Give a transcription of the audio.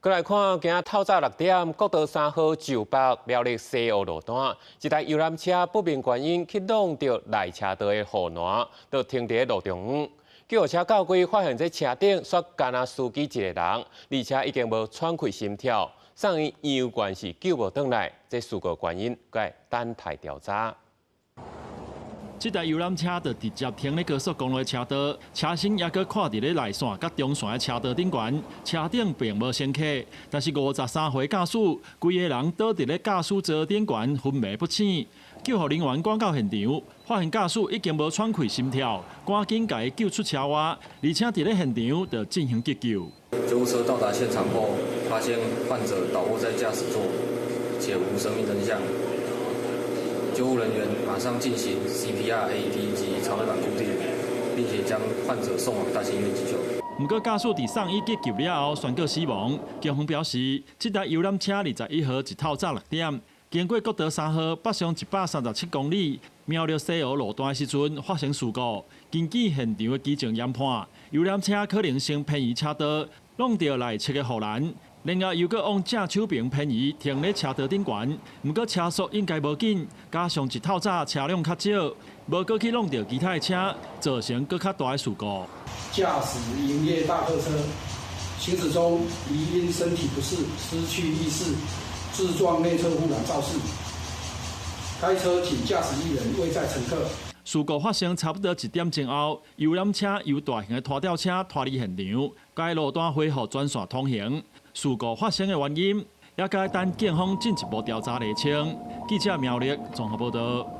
再来看，今仔透早6点，国道3号就北苗栗西湖路段，一台游览车不明原因去弄到内车道的护栏，就停伫路中央。救护车到柜发现这车顶却干那司机一个人，而且已经无喘气心跳，送医医院关是救无转来。这事故原因该等待调查。 这台游览车就直接停在高速公路的车道，车身也搁跨伫咧内线甲中线的车道顶悬，车顶并无升起。但是53岁驾驶，规个人倒伫咧驾驶座顶悬，昏迷不醒。救护人员赶到现场，发现驾驶已经无喘气心跳，赶紧甲伊救出车外，而且伫咧现场就进行急救。救护车到达现场后，发现患者倒卧在驾驶座，且无生命征象。 救护人员马上进行 CPR、AED 及肠胃管固定，并且将患者送往大型医院急救。不过，驾驶伫送医急救了后宣告死亡。警方表示，这台游览车21号一透早6点，经过国道3号北上137公里苗栗西湖路段的时阵发生事故。根据现场的基情研判，游览车可能先偏移车道，弄到内侧的护栏。 然后又搁往正手边偏移，停咧车道顶悬。不过车速应该无紧，加上一透早车辆较少，无搁去弄到其他的车，造成搁较大的事故。驾驶营业大客车行驶中，疑因身体不适，失去意识，自撞内侧护栏肇事。该车仅驾驶1人，未载乘客。 事故发生差不多1点钟后，游览车由大型的拖吊车拖离现场，该路段恢复专线通行。事故发生的原因，也该等警方进一步调查厘清。记者苗栗综合报道。